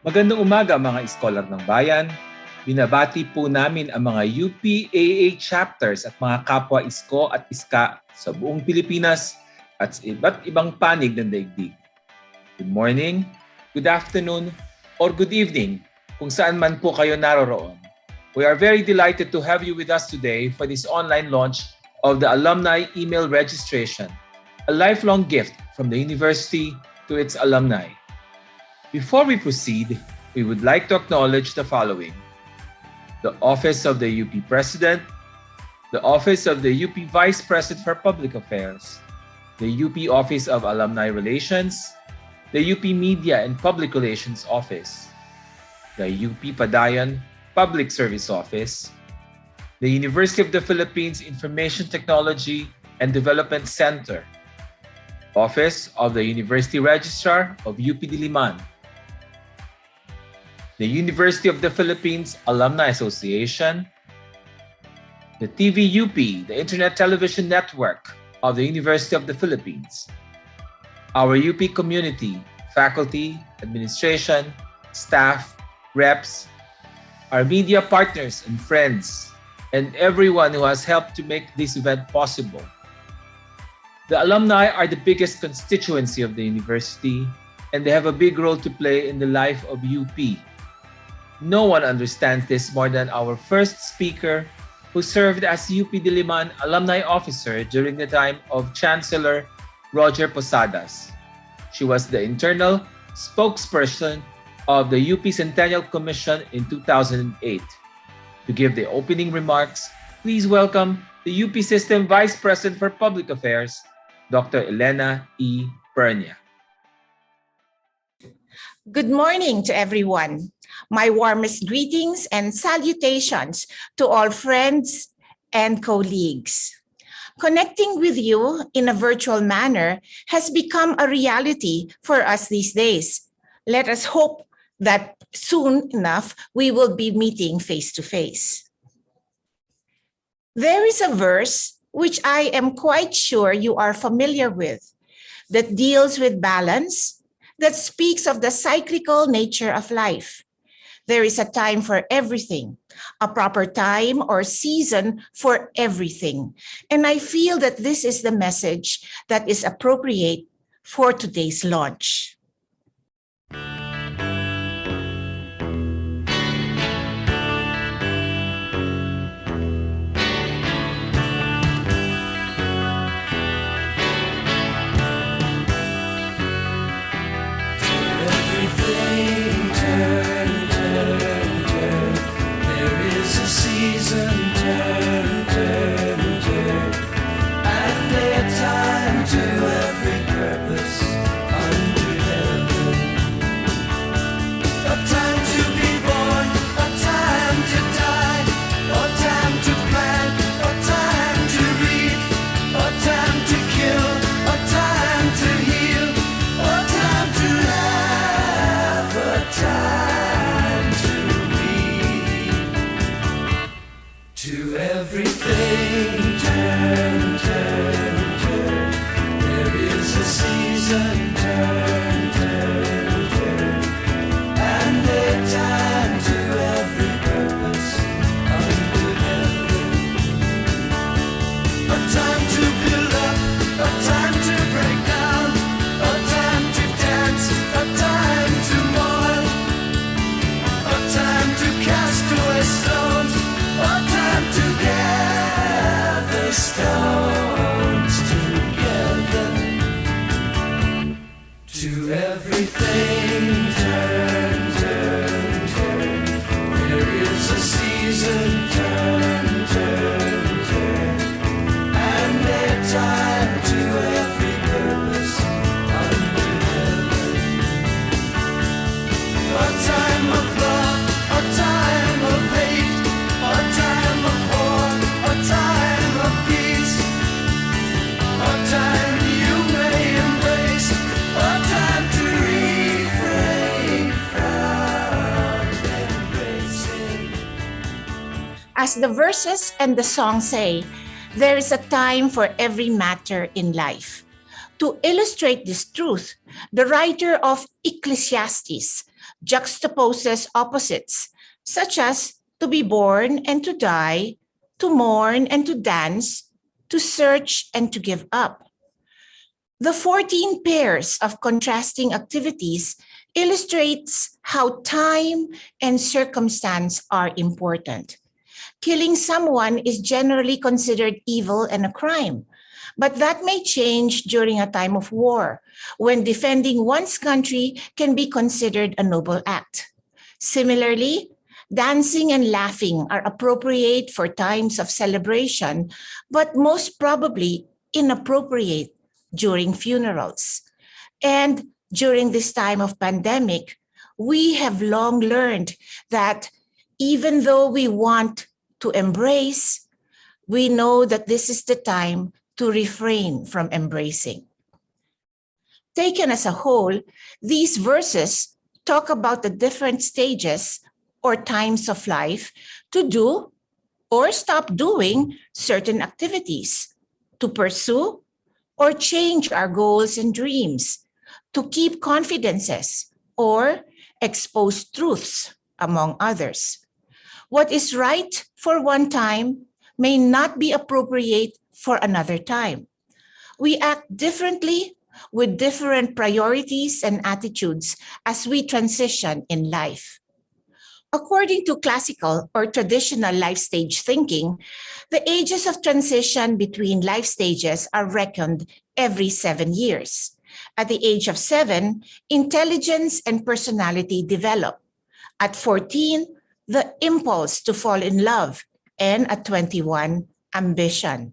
Magandang umaga mga iskolar ng bayan. Binabati po namin ang mga UP-AA chapters at mga kapwa isko at iska sa buong Pilipinas at sa iba't ibang panig ng daigdig. Good morning, good afternoon, or good evening kung saan man po kayo naroroon. We are very delighted to have you with us today for this online launch of the Alumni email registration, a lifelong gift from the university to its alumni. Before we proceed, we would like to acknowledge the following: the Office of the UP President, the Office of the UP Vice President for Public Affairs, the UP Office of Alumni Relations, the UP Media and Public Relations Office, the UP Padayan Public Service Office, the University of the Philippines Information Technology and Development Center, Office of the University Registrar of UP Diliman, the University of the Philippines Alumni Association, the TVUP, the Internet Television Network of the University of the Philippines, our UP community, faculty, administration, staff, reps, our media partners and friends, and everyone who has helped to make this event possible. The alumni are the biggest constituency of the university, and they have a big role to play in the life of UP. No one understands this more than our first speaker, who served as UP Diliman Alumni Officer during the time of Chancellor Roger Posadas. She was the internal spokesperson of the UP Centennial Commission in 2008. To give the opening remarks, please welcome the UP System Vice President for Public Affairs, Dr. Elena E. Pernia. Good morning to everyone. My warmest greetings and salutations to all friends and colleagues. Connecting with you in a virtual manner has become a reality for us these days. Let us hope that soon enough we will be meeting face to face. There is a verse which I am quite sure you are familiar with that deals with balance, that speaks of the cyclical nature of life. There is a time for everything, a proper time or season for everything. And I feel that this is the message that is appropriate for today's launch. As the verses and the song say, there is a time for every matter in life. To illustrate this truth, the writer of Ecclesiastes juxtaposes opposites, such as to be born and to die, to mourn and to dance, to search and to give up. The 14 pairs of contrasting activities illustrates how time and circumstance are important. Killing someone is generally considered evil and a crime, but that may change during a time of war, when defending one's country can be considered a noble act. Similarly, dancing and laughing are appropriate for times of celebration, but most probably inappropriate during funerals. And during this time of pandemic, we have long learned that even though we want to embrace, we know that this is the time to refrain from embracing. Taken as a whole, these verses talk about the different stages or times of life to do or stop doing certain activities, to pursue or change our goals and dreams, to keep confidences or expose truths, among others. What is right for one time may not be appropriate for another time. We act differently with different priorities and attitudes as we transition in life. According to classical or traditional life stage thinking, the ages of transition between life stages are reckoned every 7 years. At the age of 7, intelligence and personality develop. At 14, the impulse to fall in love, and at 21, ambition.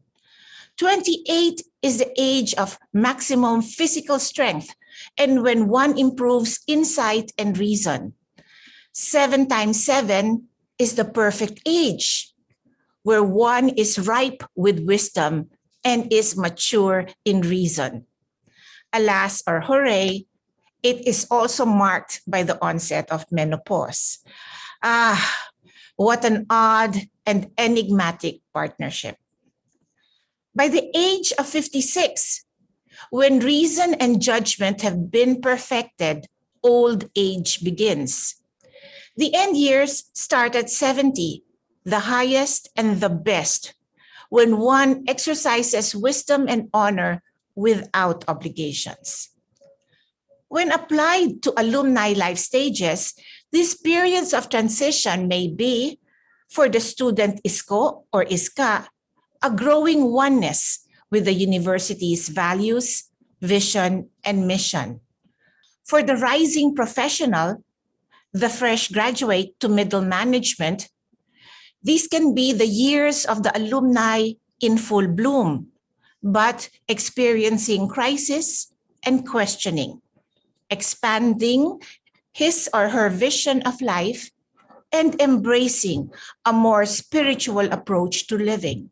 28 is the age of maximum physical strength and when one improves insight and reason. 7 times 7 is the perfect age, where one is ripe with wisdom and is mature in reason. Alas or hooray, it is also marked by the onset of menopause. What an odd and enigmatic partnership. By the age of 56, when reason and judgment have been perfected, old age begins. The end years start at 70, the highest and the best, when one exercises wisdom and honor without obligations. When applied to alumni life stages, these periods of transition may be, for the student ISCO or ISCA, a growing oneness with the university's values, vision, and mission. For the rising professional, the fresh graduate to middle management, these can be the years of the alumni in full bloom, but experiencing crisis and questioning, expanding his or her vision of life, and embracing a more spiritual approach to living.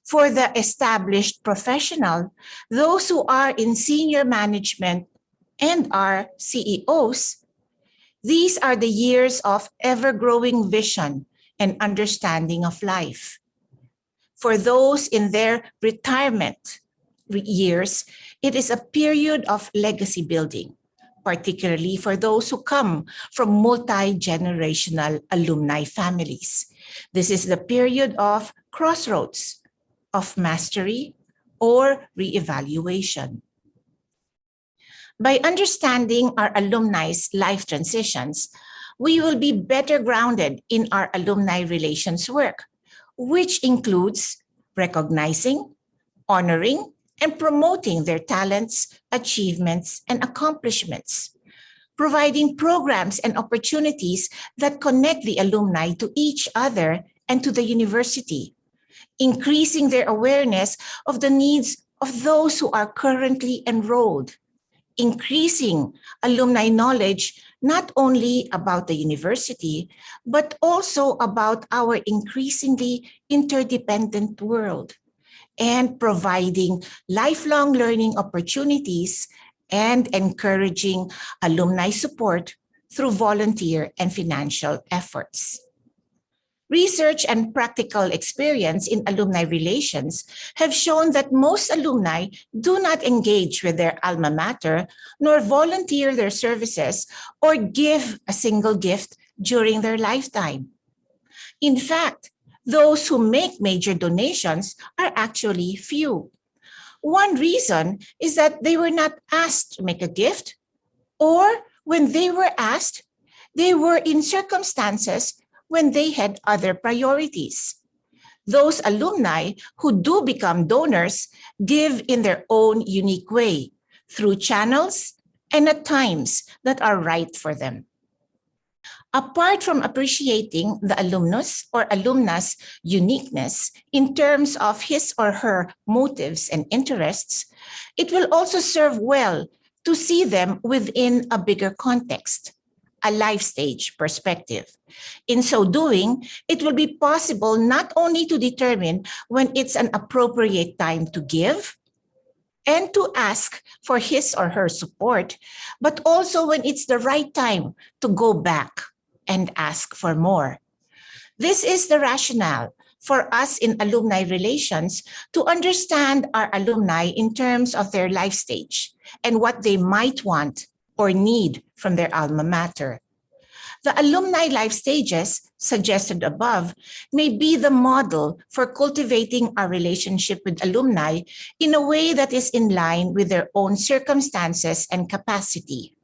For the established professional, those who are in senior management and are CEOs, these are the years of ever-growing vision and understanding of life. For those in their retirement years, it is a period of legacy building, particularly for those who come from multi-generational alumni families. This is the period of crossroads, of mastery, or reevaluation. By understanding our alumni's life transitions, we will be better grounded in our alumni relations work, which includes recognizing, honoring, and promoting their talents, achievements, and accomplishments, providing programs and opportunities that connect the alumni to each other and to the university, increasing their awareness of the needs of those who are currently enrolled, increasing alumni knowledge not only about the university, but also about our increasingly interdependent world, and providing lifelong learning opportunities and encouraging alumni support through volunteer and financial efforts. Research and practical experience in alumni relations have shown that most alumni do not engage with their alma mater, nor volunteer their services or give a single gift during their lifetime. In fact, those who make major donations are actually few. One reason is that they were not asked to make a gift, or when they were asked, they were in circumstances when they had other priorities. Those alumni who do become donors give in their own unique way, through channels and at times that are right for them. Apart from appreciating the alumnus or alumna's uniqueness in terms of his or her motives and interests, it will also serve well to see them within a bigger context, a life stage perspective. In so doing, it will be possible not only to determine when it's an appropriate time to give and to ask for his or her support, but also when it's the right time to go back and ask for more. This is the rationale for us in alumni relations to understand our alumni in terms of their life stage and what they might want or need from their alma mater. The alumni life stages suggested above may be the model for cultivating our relationship with alumni in a way that is in line with their own circumstances and capacity.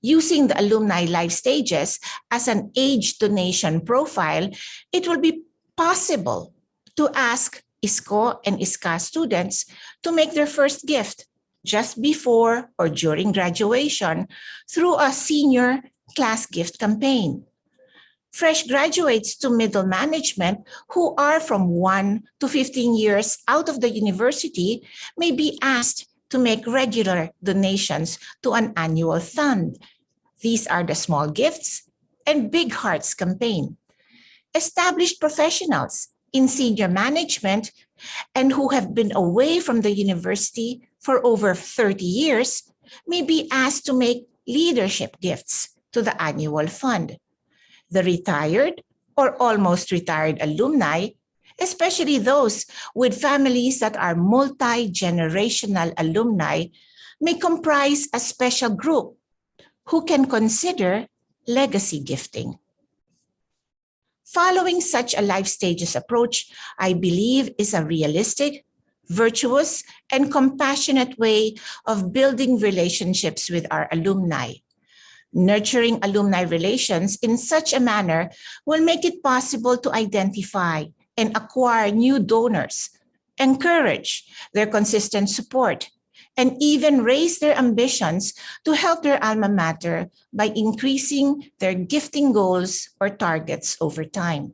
Using the alumni life stages as an age donation profile, it will be possible to ask ISCO and ISCA students to make their first gift just before or during graduation through a senior class gift campaign. Fresh graduates to middle management who are from 1 to 15 years out of the university may be asked to make regular donations to an annual fund. These are the Small Gifts and Big Hearts campaign. Established professionals in senior management and who have been away from the university for over 30 years may be asked to make leadership gifts to the annual fund. The retired or almost retired alumni, especially those with families that are multi-generational alumni, may comprise a special group who can consider legacy gifting. Following such a life stages approach, I believe, is a realistic, virtuous, and compassionate way of building relationships with our alumni. Nurturing alumni relations in such a manner will make it possible to identify and acquire new donors, encourage their consistent support, and even raise their ambitions to help their alma mater by increasing their gifting goals or targets over time.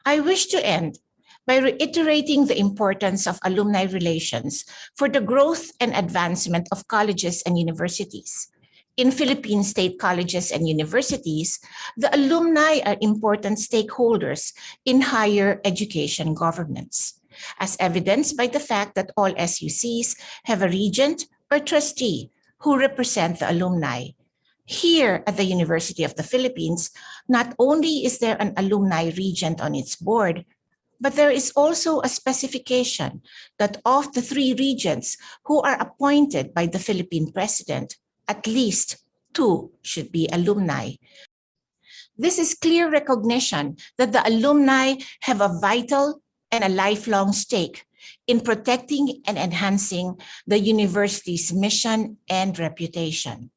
I wish to end by reiterating the importance of alumni relations for the growth and advancement of colleges and universities. In Philippine state colleges and universities, the alumni are important stakeholders in higher education governance, as evidenced by the fact that all SUCs have a regent or trustee who represent the alumni. Here at the University of the Philippines, not only is there an alumni regent on its board, but there is also a specification that of the 3 regents who are appointed by the Philippine president, at least 2 should be alumni. This is clear recognition that the alumni have a vital and a lifelong stake in protecting and enhancing the university's mission and reputation.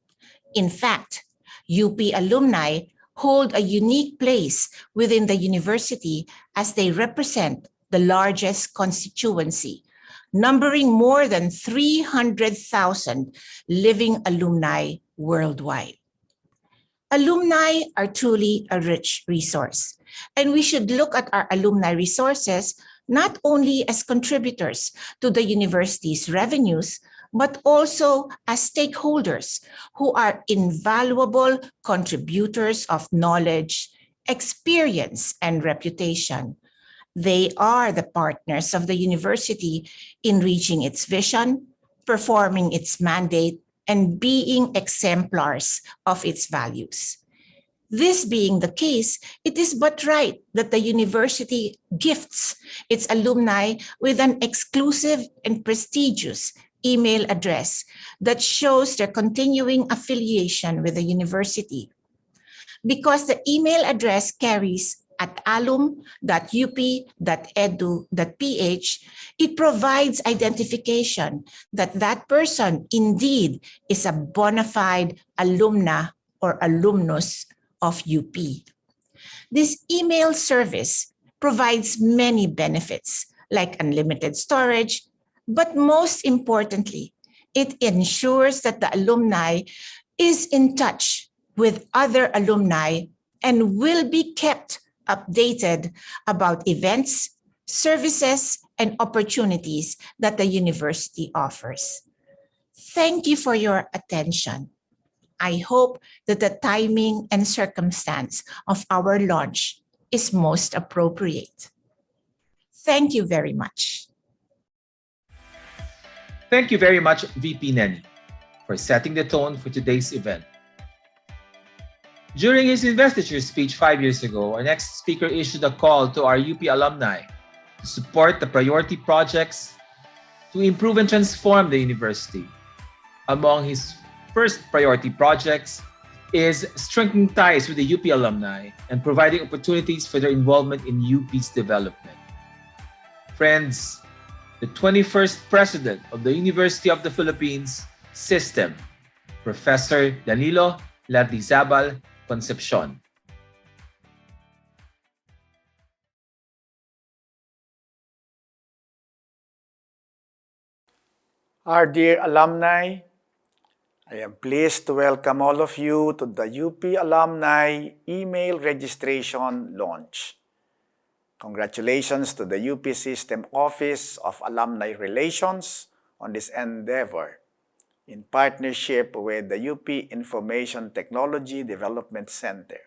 In fact, UP alumni hold a unique place within the university as they represent the largest constituency, numbering more than 300,000 living alumni worldwide. Alumni are truly a rich resource, and we should look at our alumni resources not only as contributors to the university's revenues, but also as stakeholders who are invaluable contributors of knowledge, experience, and reputation. They are the partners of the university in reaching its vision, performing its mandate, and being exemplars of its values. This being the case, it is but right that the university gifts its alumni with an exclusive and prestigious email address that shows their continuing affiliation with the university. Because the email address carries at alum.up.edu.ph, it provides identification that that person indeed is a bona fide alumna or alumnus of UP. This email service provides many benefits like unlimited storage, but most importantly, it ensures that the alumni is in touch with other alumni and will be kept updated about events, services, and opportunities that the university offers. Thank you for your attention. I hope that the timing and circumstance of our launch is most appropriate. Thank you very much. Thank you very much, VP Nenny, for setting the tone for today's event. During his investiture speech 5 years ago, our next speaker issued a call to our UP alumni to support the priority projects to improve and transform the university. Among his first priority projects is strengthening ties with the UP alumni and providing opportunities for their involvement in UP's development. Friends, the 21st President of the University of the Philippines System, Professor Danilo Lardizabal Concepcion. Our dear alumni, I am pleased to welcome all of you to the UP Alumni Email Registration Launch. Congratulations to the UP System Office of Alumni Relations on this endeavor in partnership with the UP Information Technology Development Center.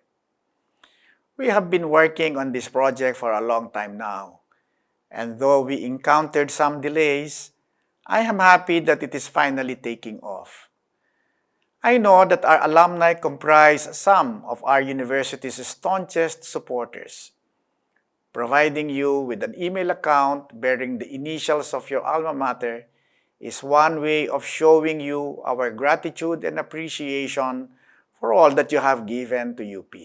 We have been working on this project for a long time now, and though we encountered some delays, I am happy that it is finally taking off. I know that our alumni comprise some of our university's staunchest supporters. Providing you with an email account bearing the initials of your alma mater is one way of showing you our gratitude and appreciation for all that you have given to UP.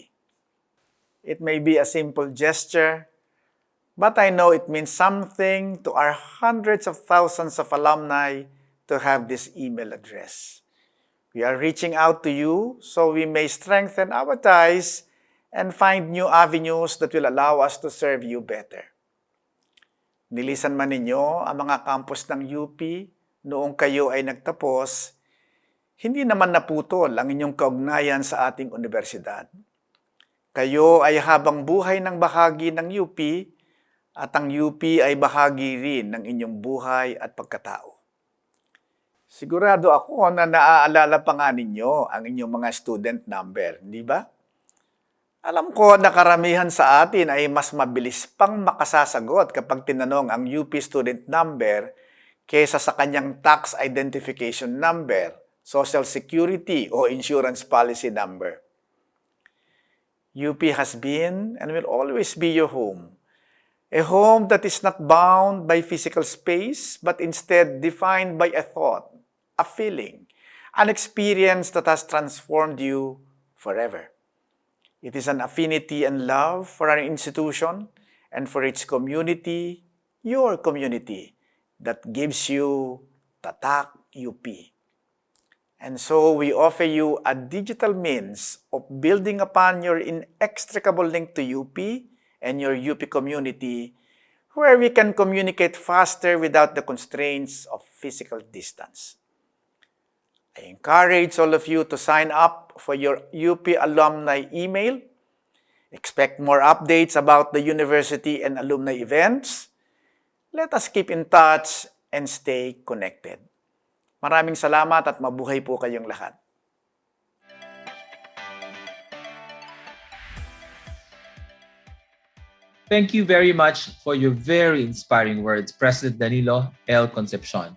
It may be a simple gesture, but I know it means something to our hundreds of thousands of alumni to have this email address. We are reaching out to you so we may strengthen our ties and find new avenues that will allow us to serve you better. Nilisan man ninyo ang mga campus ng UP noong kayo ay nagtapos, hindi naman naputol ang inyong kaugnayan sa ating universidad. Kayo ay habang buhay ng bahagi ng UP at ang UP ay bahagi rin ng inyong buhay at pagkatao. Sigurado ako na naaalala pa nga ninyo ang inyong mga student number, di ba? Alam ko na karamihan sa atin ay mas mabilis pang makasasagot kapag tinanong ang UP student number kaysa sa kanyang tax identification number, social security o insurance policy number. UP has been and will always be your home. A home that is not bound by physical space but instead defined by a thought, a feeling, an experience that has transformed you forever. It is an affinity and love for an institution and for its community, your community, that gives you Tatak UP. And so we offer you a digital means of building upon your inextricable link to UP and your UP community, where we can communicate faster without the constraints of physical distance. I encourage all of you to sign up for your UP alumni email. Expect more updates about the university and alumni events. Let us keep in touch and stay connected. Maraming salamat at mabuhay po kayong lahat. Thank you very much for your very inspiring words, President Danilo L. Concepcion.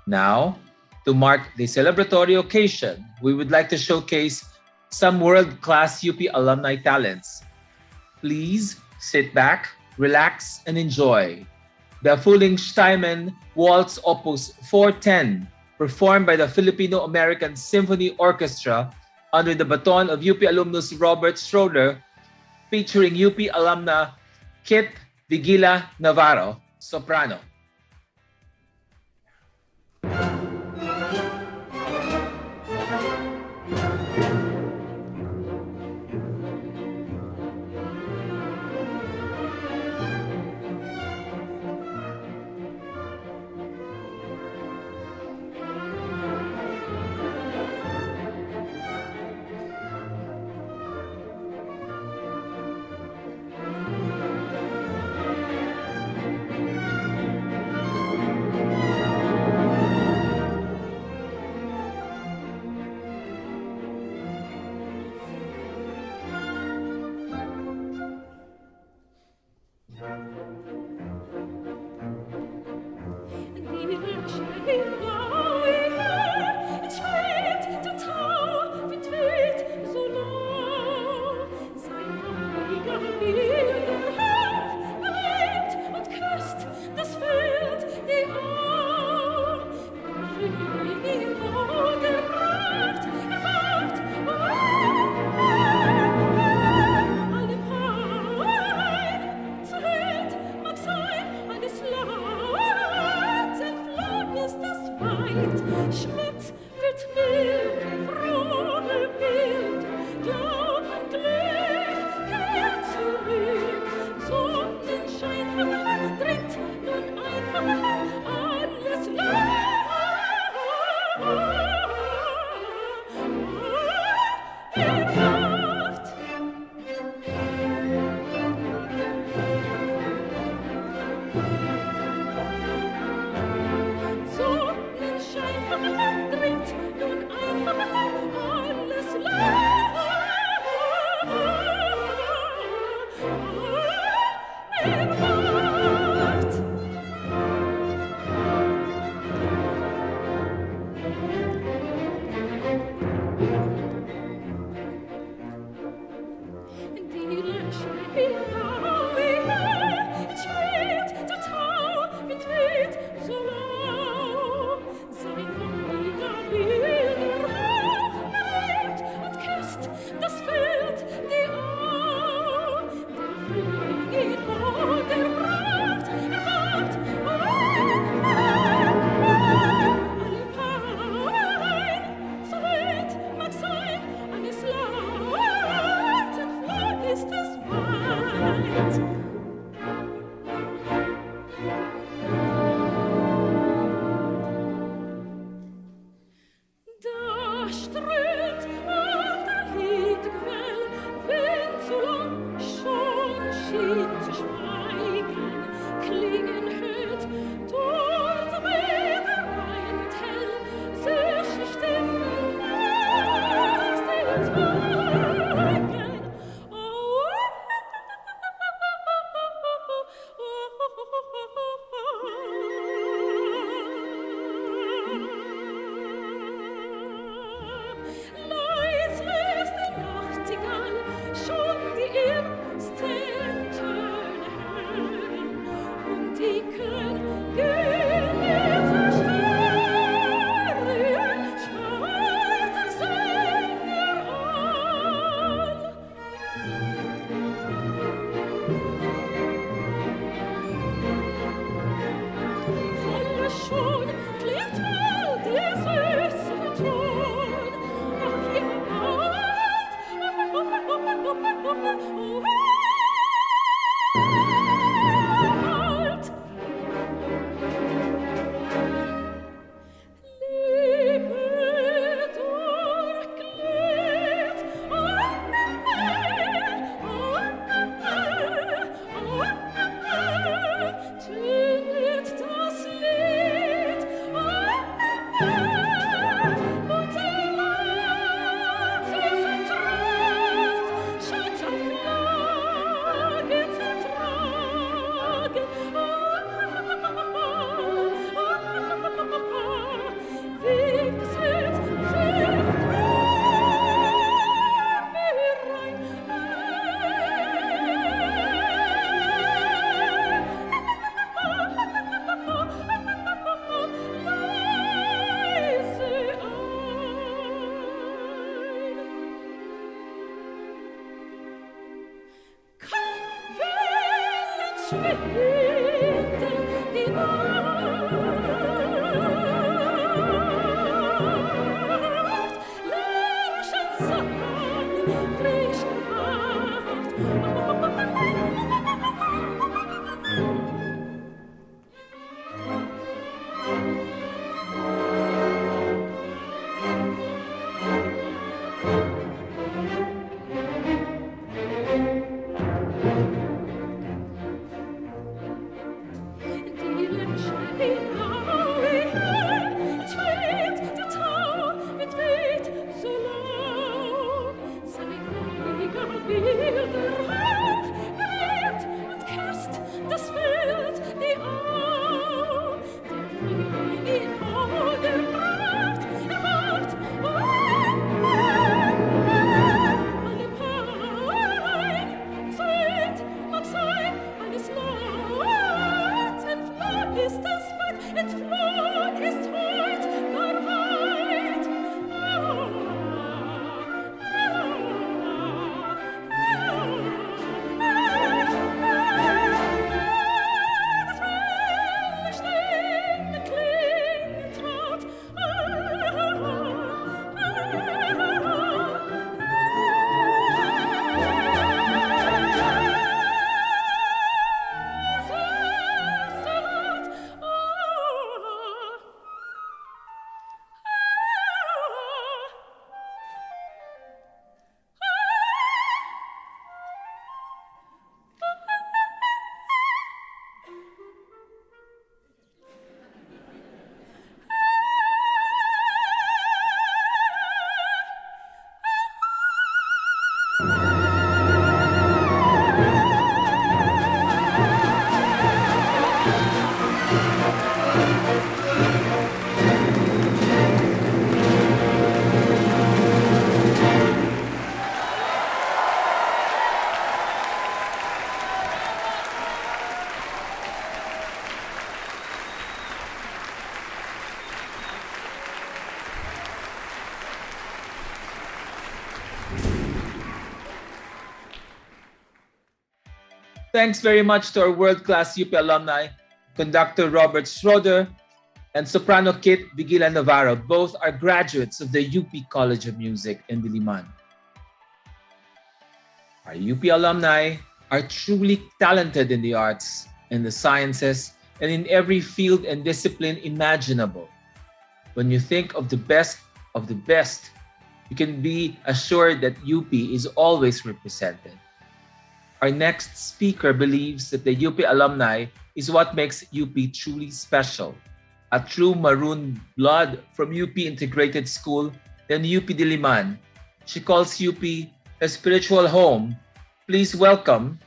Now, to mark the celebratory occasion, we would like to showcase some world-class UP alumni talents. Please sit back, relax, and enjoy. The Frühlingsteimen Waltz Opus 410, performed by the Filipino-American Symphony Orchestra under the baton of UP alumnus Robert Schroeder, featuring UP alumna Kit Vigila Navarro, soprano. Thanks very much to our world-class UP alumni, conductor Robert Schroeder and soprano Kit Vigila Navarro. Both are graduates of the UP College of Music in Diliman. Our UP alumni are truly talented in the arts, in the sciences, and in every field and discipline imaginable. When you think of the best, you can be assured that UP is always represented. Our next speaker believes that the UP alumni is what makes UP truly special. A true maroon blood from UP Integrated School, then UP Diliman. She calls UP a spiritual home. Please welcome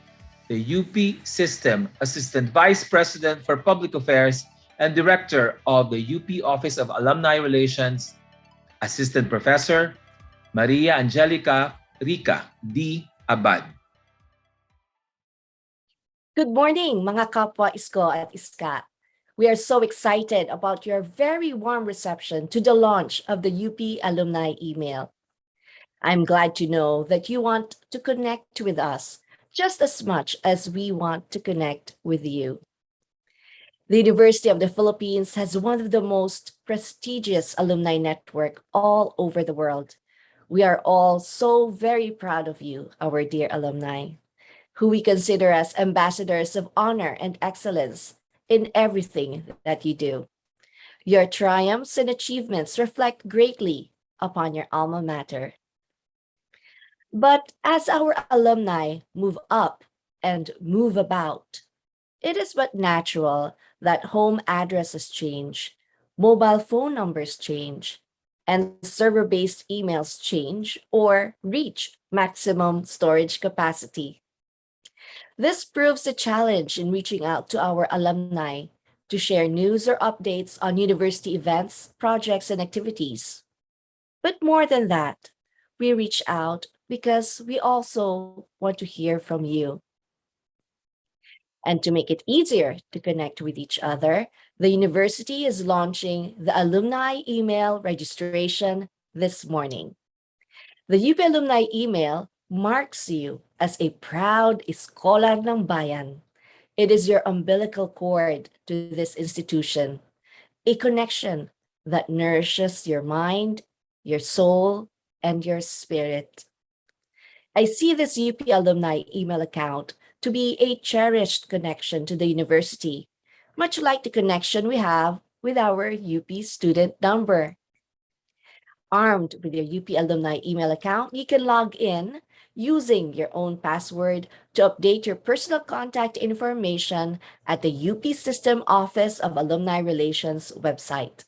the UP System Assistant Vice President for Public Affairs and Director of the UP Office of Alumni Relations, Assistant Professor Maria Angelica Rica D. Abad. Good morning, mga kapwa Isko at Iska. We are so excited about your very warm reception to the launch of the UP Alumni email. I'm glad to know that you want to connect with us just as much as we want to connect with you. The University of the Philippines has one of the most prestigious alumni network all over the world. We are all so very proud of you, our dear alumni, who we consider as ambassadors of honor and excellence in everything that you do. Your triumphs and achievements reflect greatly upon your alma mater. But as our alumni move up and move about, it is but natural that home addresses change, mobile phone numbers change, and server-based emails change or reach maximum storage capacity. This proves a challenge in reaching out to our alumni to share news or updates on university events, projects, and activities. But more than that, we reach out because we also want to hear from you. And to make it easier to connect with each other, the university is launching the alumni email registration this morning. The UP Alumni email marks you as a proud Iskolar ng Bayan. It is your umbilical cord to this institution, a connection that nourishes your mind, your soul, and your spirit. I see this UP alumni email account to be a cherished connection to the university, much like the connection we have with our UP student number. Armed with your UP alumni email account, you can log in using your own password to update your personal contact information at the UP System Office of Alumni Relations website.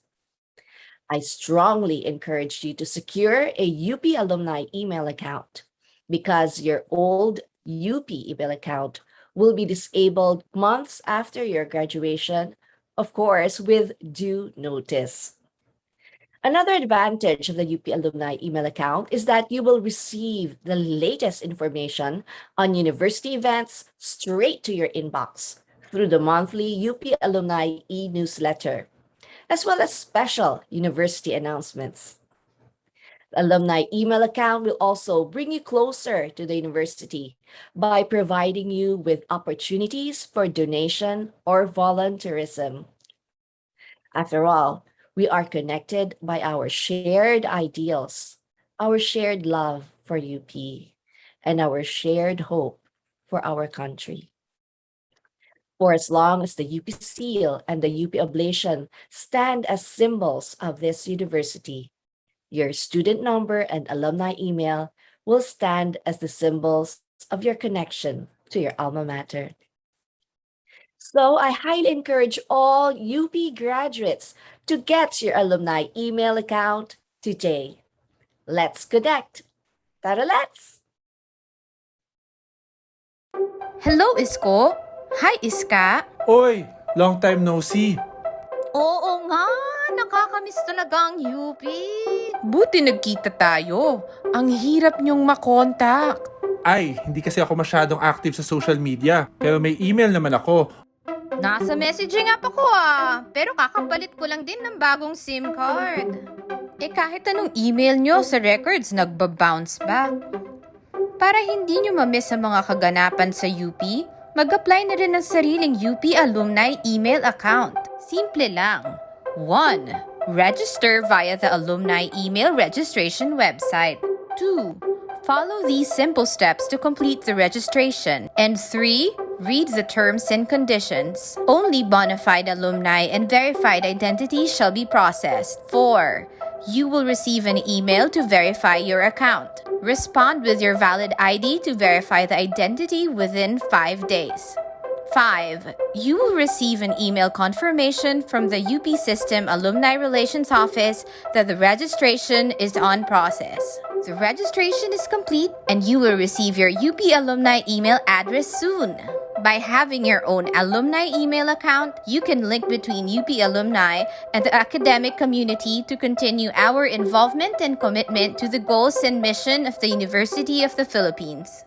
I strongly encourage you to secure a UP alumni email account because your old UP email account will be disabled months after your graduation, of course, with due notice. Another advantage of the UP Alumni email account is that you will receive the latest information on university events straight to your inbox through the monthly UP Alumni e-newsletter, as well as special university announcements. The alumni email account will also bring you closer to the university by providing you with opportunities for donation or volunteerism. After all, we are connected by our shared ideals, our shared love for UP, and our shared hope for our country. For as long as the UP seal and the UP oblation stand as symbols of this university, your student number and alumni email will stand as the symbols of your connection to your alma mater. So I highly encourage all UP graduates to get your alumni email account today. Let's connect. Taralets! Hello, Isko. Hi, Iska. Oy, long time no see. Oo nga, nakakamiss talaga ang UP. Buti nagkita tayo. Ang hirap niyong makontak. Ay, hindi kasi ako masyadong active sa social media. Pero may email naman ako. Nasa messaging app ako pero kakapalit ko lang din ng bagong SIM card. Kahit anong email nyo sa records nagba-bounce back. Para hindi nyo ma-miss ang mga kaganapan sa UP, mag-apply na rin ng sariling UP Alumni email account. Simple lang. 1. Register via the Alumni email registration website. 2. Follow these simple steps to complete the registration. And 3. Read the terms and conditions. Only bona fide alumni and verified identities shall be processed. 4. You will receive an email to verify your account. Respond with your valid ID to verify the identity within 5 days. 5. You will receive an email confirmation from the UP System Alumni Relations Office that the registration is on process. The registration is complete and you will receive your UP Alumni email address soon. By having your own alumni email account, you can link between UP alumni and the academic community to continue our involvement and commitment to the goals and mission of the University of the Philippines.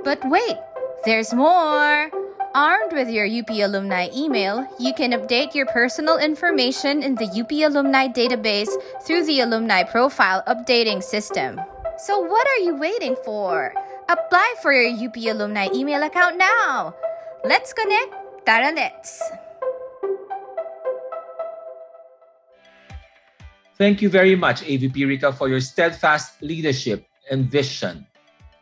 But wait, there's more! Armed with your UP Alumni email, you can update your personal information in the UP Alumni database through the Alumni Profile Updating System. So what are you waiting for? Apply for your UP Alumni email account now! Let's connect, Taralets! Thank you very much, AVP Rica, for your steadfast leadership and vision.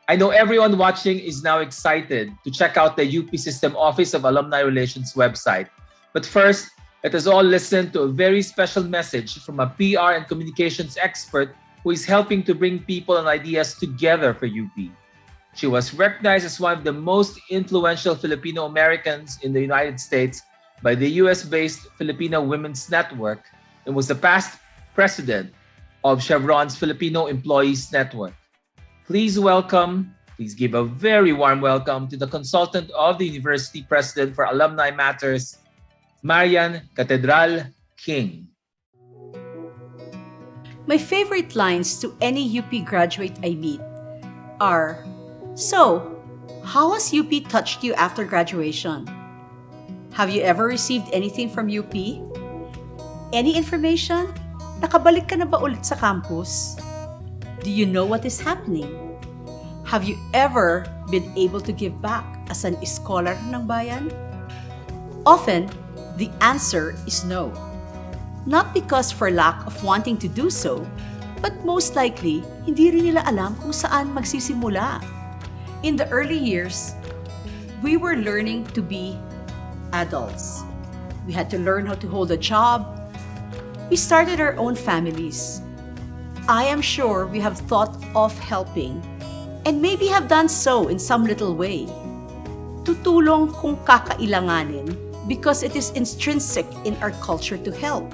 I know everyone watching is now excited to check out the UP System Office of Alumni Relations website. But first, let us all listen to a very special message from a PR and communications expert who is helping to bring people and ideas together for UP. She was recognized as one of the most influential Filipino Americans in the United States by the US-based Filipino Women's Network and was the past president of Chevron's Filipino Employees Network. Please give a very warm welcome to the consultant of the University President for Alumni Matters, Marian Catedral King. My favorite lines to any UP graduate I meet are, "So, how has UP touched you after graduation? Have you ever received anything from UP? Any information? Nakabalik ka na ba ulit sa campus? Do you know what is happening? Have you ever been able to give back? as an scholar ng bayan? Often, the answer is no. Not because for lack of wanting to do so, but most likely, hindi rin nila alam kung saan magsisimula. In the early years, we were learning to be adults. We had to learn how to hold a job. We started our own families. I am sure we have thought of helping and maybe have done so in some little way. Tutulong kung kakailanganin because it is intrinsic in our culture to help.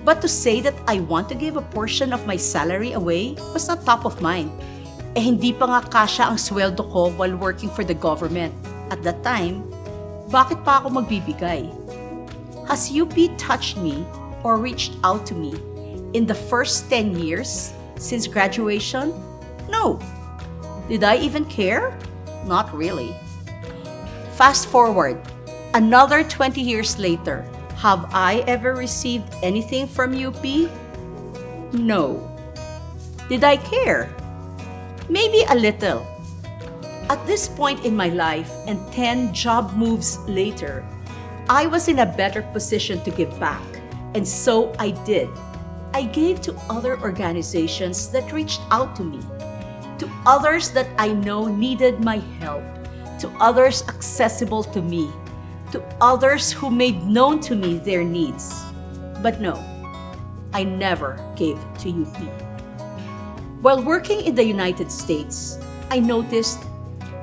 But to say that I want to give a portion of my salary away was not top of mind. Hindi pa nga kasya ang sweldo ko while working for the government. At that time, bakit pa ako magbibigay? Has UP touched me or reached out to me in the first 10 years since graduation? No. Did I even care? Not really. Fast forward, another 20 years later, have I ever received anything from UP? No. Did I care? Maybe a little. At this point in my life and 10 job moves later, I was in a better position to give back, and so I did. I gave to other organizations that reached out to me, to others that I know needed my help, to others accessible to me, to others who made known to me their needs. But no, I never gave to UP. While working in the United States, I noticed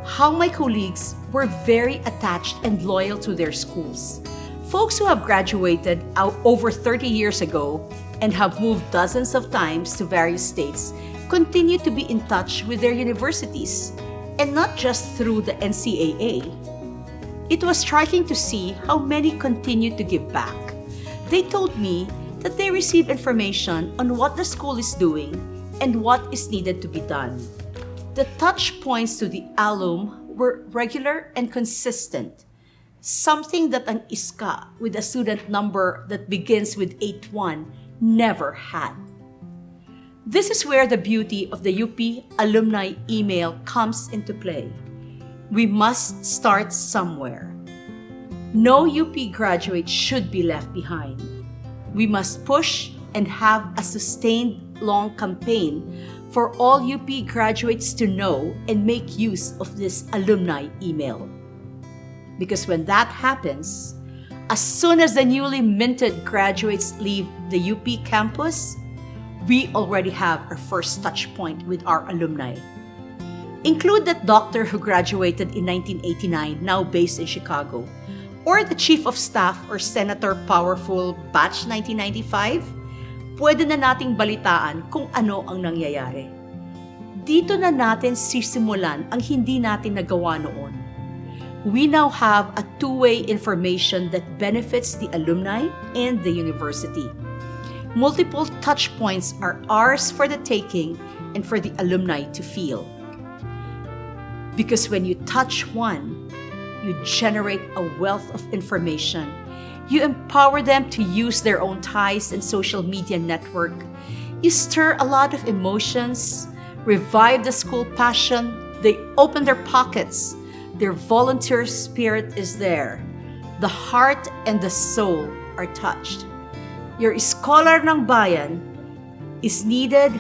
how my colleagues were very attached and loyal to their schools. Folks who have graduated over 30 years ago and have moved dozens of times to various states continue to be in touch with their universities, and not just through the NCAA. It was striking to see how many continued to give back. They told me that they receive information on what the school is doing and what is needed to be done. The touch points to the alum were regular and consistent, something that an ISKA with a student number that begins with 81 never had. This is where the beauty of the UP alumni email comes into play. We must start somewhere. No UP graduate should be left behind. We must push and have a sustained long campaign for all UP graduates to know and make use of this alumni email. Because when that happens, as soon as the newly minted graduates leave the UP campus, we already have our first touch point with our alumni. Include that doctor who graduated in 1989, now based in Chicago, or the chief of staff or Senator Powerful batch 1995, pwede na nating balitaan kung ano ang nangyayari. Dito na natin sisimulan ang hindi natin nagawa noon. We now have a two-way information that benefits the alumni and the university. Multiple touch points are ours for the taking and for the alumni to feel. Because when you touch one, you generate a wealth of information. You empower them to use their own ties and social media network. You stir a lot of emotions, revive the school passion. They open their pockets. Their volunteer spirit is there. The heart and the soul are touched. Your scholar ng bayan is needed,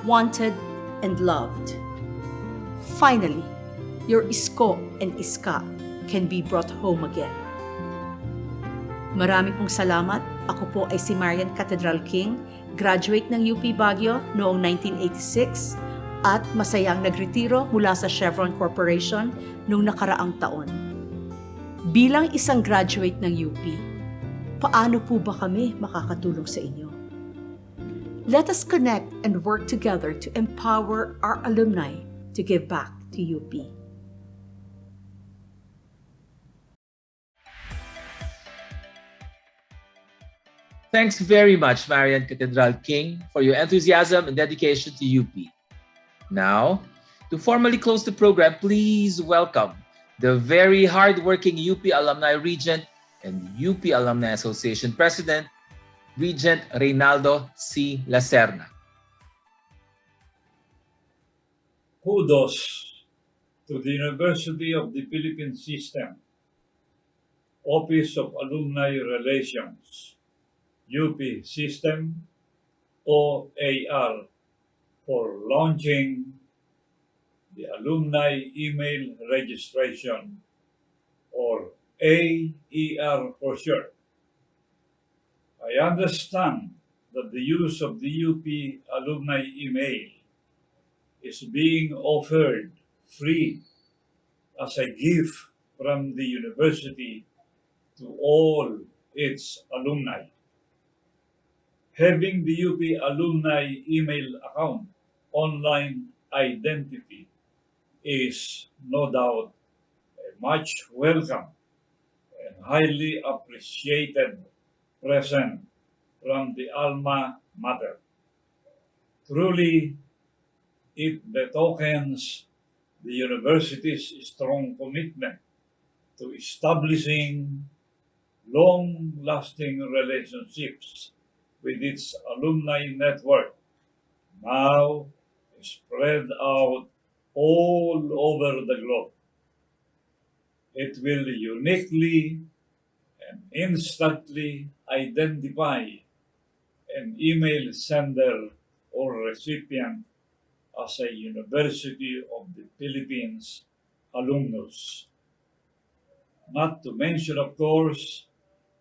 wanted, and loved. Finally, your isko and iska can be brought home again. Marami pong salamat. Ako po ay si Marian Cathedral King, graduate ng UP Baguio noong 1986 at masayang nagretiro mula sa Chevron Corporation noong nakaraang taon. Bilang isang graduate ng UP, paano po ba kami makakatulong sa inyo? Let us connect and work together to empower our alumni to give back to UP. Thanks very much, Marian Cathedral King, for your enthusiasm and dedication to UP. Now, to formally close the program, please welcome the very hardworking UP Alumni Regent and UP Alumni Association President, Regent Reynaldo C. Lacerna. Kudos to the University of the Philippines System, Office of Alumni Relations, UP System, OAR, for launching the Alumni Email Registration, or AER for short. I understand that the use of the UP Alumni Email is being offered free as a gift from the university to all its alumni. Having the UP Alumni email account online identity is no doubt a much welcome and highly appreciated present from the alma mater. Truly, it betokens the university's strong commitment to establishing long-lasting relationships with its alumni network, now spread out all over the globe. It will uniquely and instantly identify an email sender or recipient as a University of the Philippines alumnus. Not to mention, of course,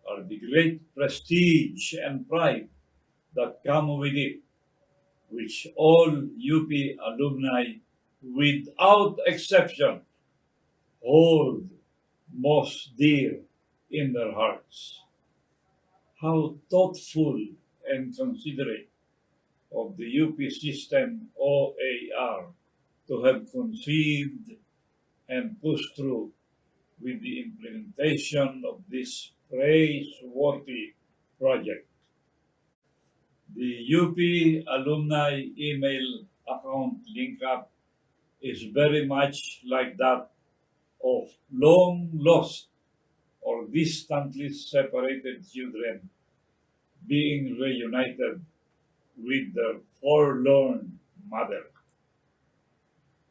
are the great prestige and pride that come with it, which all UP alumni, without exception, hold most dear in their hearts. How thoughtful and considerate of the UP system OAR to have conceived and pushed through with the implementation of this praiseworthy project. The UP alumni email account link up is very much like that of long lost or distantly separated children being reunited with their forlorn mother.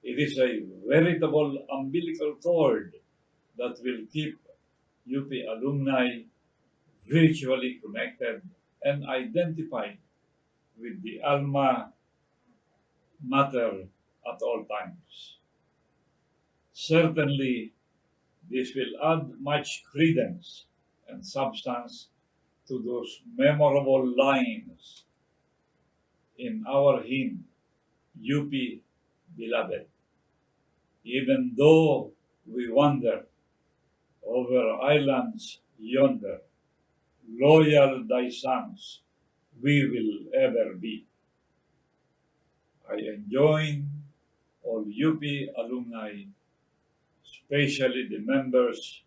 It is a veritable umbilical cord that will keep UP alumni virtually connected and identified with the alma mater at all times. Certainly, this will add much credence and substance to those memorable lines in our hymn, UP Beloved. Even though we wander over islands yonder, loyal thy sons we will ever be. I enjoin all UP alumni, especially the members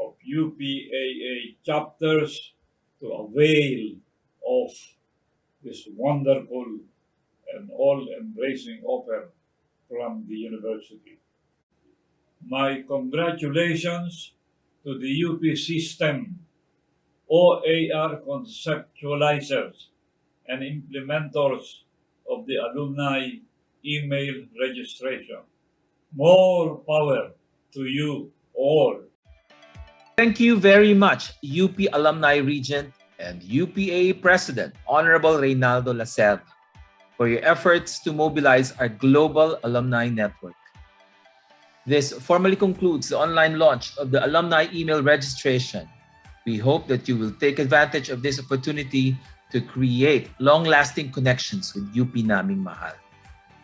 of UPAA chapters, to avail of this wonderful and all-embracing offer from the university. My congratulations to the UP system, OAR conceptualizers and implementors of the alumni email registration. More power to you all. Thank you very much, UP Alumni Regent and UPA President, Honorable Reynaldo Lacerda, for your efforts to mobilize our global alumni network. This formally concludes the online launch of the alumni email registration. We hope that you will take advantage of this opportunity to create long-lasting connections with UP naming mahal.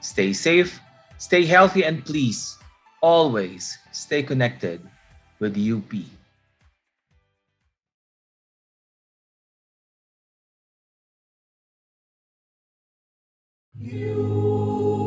Stay safe, stay healthy, and please, always stay connected with UP. You